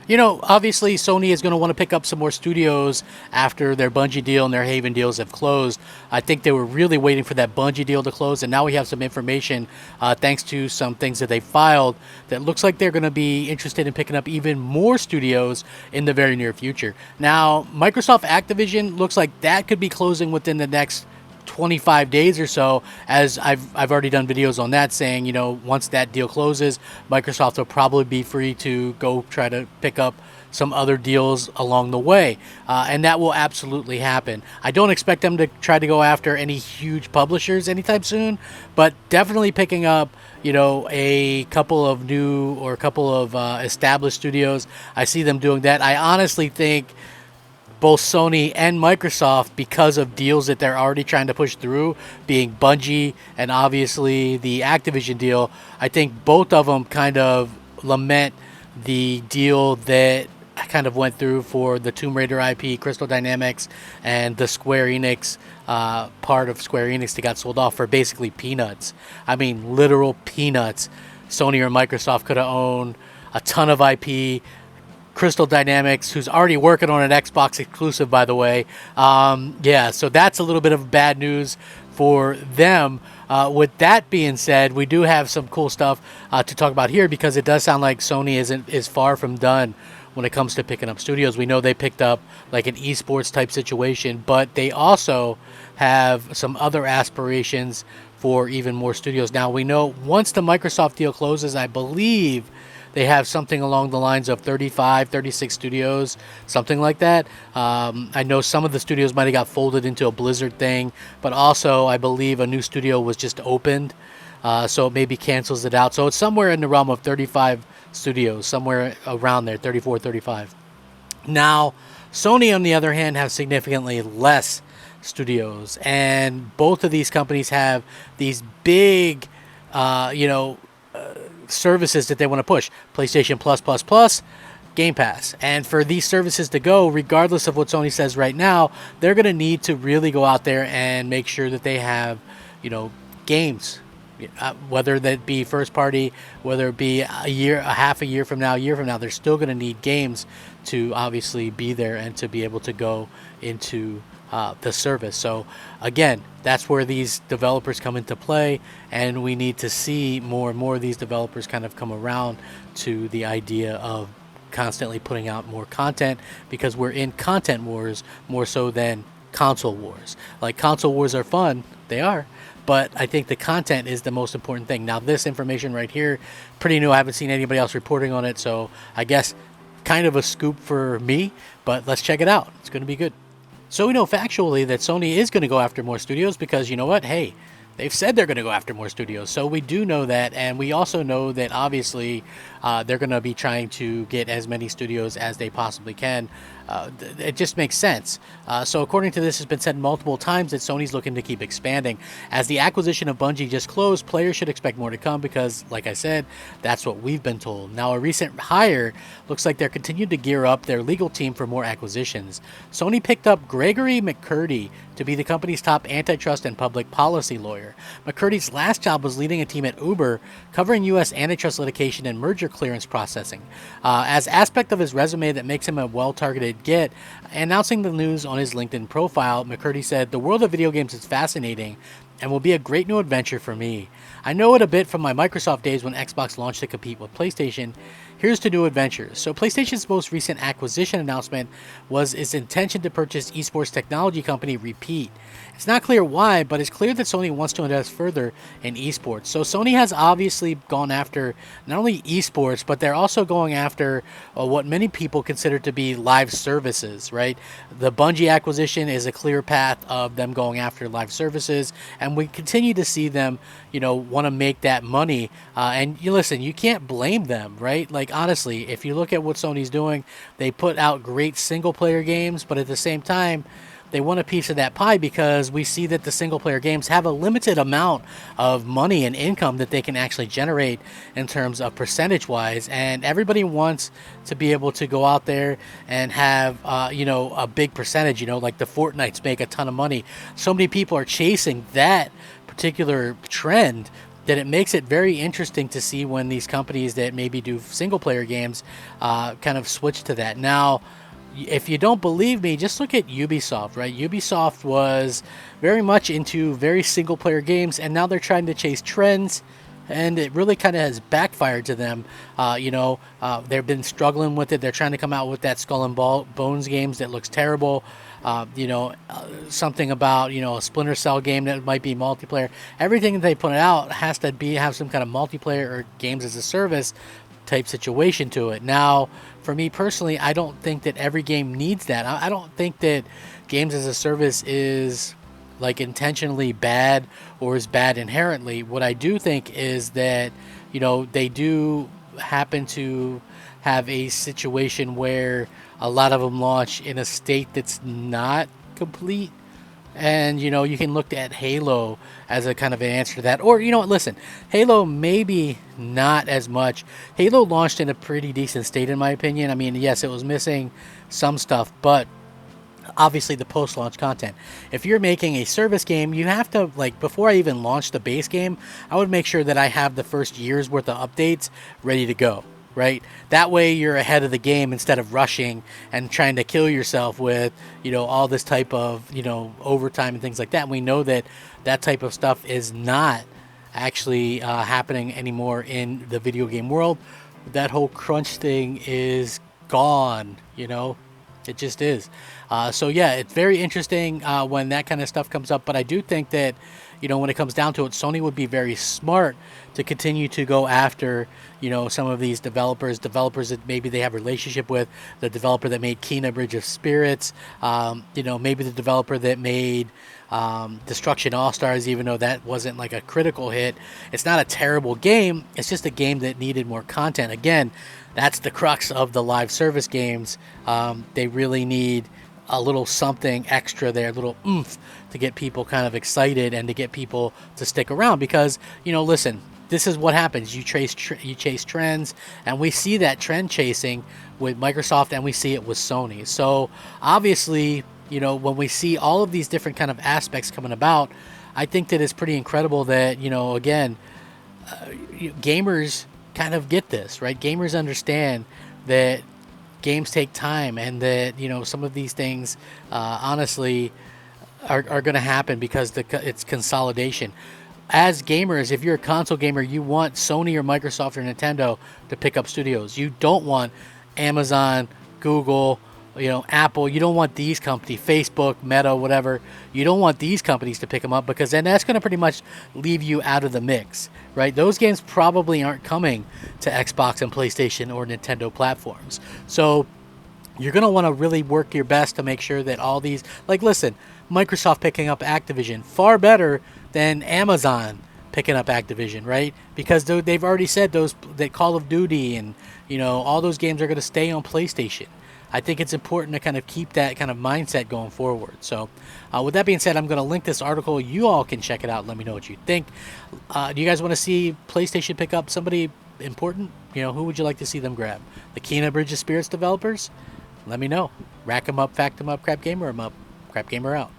Obviously Sony is going to want to pick up some more studios after their Bungie deal and their Haven deals have closed. I think they were really waiting for that Bungie deal to close, and now we have some information thanks to some things that they filed that looks like they're going to be interested in picking up even more studios in the very near future. Now, Microsoft Activision looks like that could be closing within the next 25 days or so, as I've already done videos on that saying, once that deal closes, Microsoft will probably be free to go try to pick up some other deals along the way. And that will absolutely happen. I don't expect them to try to go after any huge publishers anytime soon, but definitely picking up, a couple of new or a couple of established studios. I see them doing that. I honestly think both Sony and Microsoft, because of deals that they're already trying to push through, being Bungie and obviously the Activision deal, I think both of them kind of lament the deal that kind of went through for the Tomb Raider IP, Crystal Dynamics, and the Square Enix part of Square Enix that got sold off for basically peanuts. I mean, literal peanuts. Sony or Microsoft could have owned a ton of IP. Crystal Dynamics, who's already working on an Xbox exclusive, by the way. So that's a little bit of bad news for them. With that being said, we do have some cool stuff to talk about here, because it does sound like Sony is far from done when it comes to picking up studios. We know they picked up like an esports type situation, but they also have some other aspirations for even more studios. Now, we know once the Microsoft deal closes, I believe they have something along the lines of 35, 36 studios, something like that. I know some of the studios might have got folded into a Blizzard thing, but also I believe a new studio was just opened, so it maybe cancels it out. So it's somewhere in the realm of 35 studios, somewhere around there, 34, 35. Now, Sony, on the other hand, have significantly less studios, and both of these companies have these big, services that they want to push. PlayStation Plus, Game Pass. And for these services to go, regardless of what Sony says right now, they're going to need to really go out there and make sure that they have, games. Whether that be first party, whether it be a half a year from now, they're still going to need games to obviously be there and to be able to go into the service. So again, that's where these developers come into play, and we need to see more and more of these developers kind of come around to the idea of constantly putting out more content, because we're in content wars more so than console wars. Like, console wars are fun, they are, but I think the content is the most important thing. Now, this information right here, pretty new. I haven't seen anybody else reporting on it, so I guess kind of a scoop for me, but let's check it out. It's going to be good. So we know factually that Sony is going to go after more studios, because you know what? Hey, they've said they're going to go after more studios. So we do know that, and we also know that obviously they're going to be trying to get as many studios as they possibly can. It just makes sense. So according to this, it's been said multiple times that Sony's looking to keep expanding. As the acquisition of Bungie just closed, players should expect more to come, because, like I said, that's what we've been told. Now, a recent hire looks like they're continuing to gear up their legal team for more acquisitions. Sony picked up Gregory McCurdy to be the company's top antitrust and public policy lawyer. McCurdy's last job was leading a team at Uber, covering U.S. antitrust litigation and merger clearance processing. As aspect of his resume that makes him a well-targeted get, announcing the news on his LinkedIn profile, McCurdy said, "The world of video games is fascinating and will be a great new adventure for me. I know it a bit from my Microsoft days when Xbox launched to compete with PlayStation. Here's to new adventures." So PlayStation's most recent acquisition announcement was its intention to purchase esports technology company Repeat. It's not clear why, but it's clear that Sony wants to invest further in esports. So Sony has obviously gone after not only esports, but they're also going after what many people consider to be live services, right? The Bungie acquisition is a clear path of them going after live services, and we continue to see them, want to make that money. And you listen, you can't blame them, right? Like, honestly, if you look at what Sony's doing, they put out great single-player games, but at the same time, they want a piece of that pie, because we see that the single player games have a limited amount of money and income that they can actually generate in terms of percentage wise, and everybody wants to be able to go out there and have a big percentage, like the Fortnites make a ton of money. So many people are chasing that particular trend, that it makes it very interesting to see when these companies that maybe do single player games kind of switch to that. Now, if you don't believe me, just look at Ubisoft, right? Ubisoft was very much into very single player games, and now they're trying to chase trends, and it really kind of has backfired to them. They've been struggling with it. They're trying to come out with that Skull and Bones games that looks terrible. Something about a Splinter Cell game that might be multiplayer. Everything that they put out has to have some kind of multiplayer or games as a service type situation to it. Now, for me personally, I don't think that every game needs that. I don't think that games as a service is like intentionally bad or is bad inherently. What I do think is that they do happen to have a situation where a lot of them launch in a state that's not complete. And you can look at Halo as a kind of an answer to that. Or listen, Halo maybe not as much. Halo launched in a pretty decent state in my opinion. I mean, yes, it was missing some stuff, but obviously the post-launch content. If you're making a service game, you have to, like, before I even launch the base game, I would make sure that I have the first year's worth of updates ready to go. Right? That way you're ahead of the game instead of rushing and trying to kill yourself with, all this type of, overtime and things like that. And we know that that type of stuff is not actually happening anymore in the video game world. That whole crunch thing is gone, it just is. So yeah, it's very interesting when that kind of stuff comes up. But I do think that, when it comes down to it, Sony would be very smart to continue to go after, some of these developers that maybe they have a relationship with, the developer that made Kena Bridge of Spirits, maybe the developer that made Destruction All-Stars, even though that wasn't like a critical hit. It's not a terrible game. It's just a game that needed more content. Again, that's the crux of the live service games. They really need a little something extra there, a little oomph to get people kind of excited and to get people to stick around. Because, listen, this is what happens. You chase trends, and we see that trend chasing with Microsoft, and we see it with Sony. So obviously, when we see all of these different kind of aspects coming about, I think that it's pretty incredible that, again, gamers kind of get this, right? Gamers understand that games take time, and that some of these things honestly are going to happen because it's consolidation. As gamers, if you're a console gamer, you want Sony or Microsoft or Nintendo to pick up studios. You don't want Amazon, Google, Apple. You don't want these companies, Facebook, Meta, whatever. You don't want these companies to pick them up, because then that's going to pretty much leave you out of the mix, right? Those games probably aren't coming to Xbox and PlayStation or Nintendo platforms. So you're going to want to really work your best to make sure that all these, like, listen, Microsoft picking up Activision, far better than Amazon picking up Activision, right? Because they've already said that Call of Duty and, all those games are going to stay on PlayStation. I think it's important to kind of keep that kind of mindset going forward. So with that being said, I'm going to link this article. You all can check it out. Let me know what you think. Do you guys want to see PlayStation pick up somebody important? Who would you like to see them grab? The Kena Bridge of Spirits developers? Let me know. Rack them up, fact them up, Crap Gamer them up. Crap Gamer out.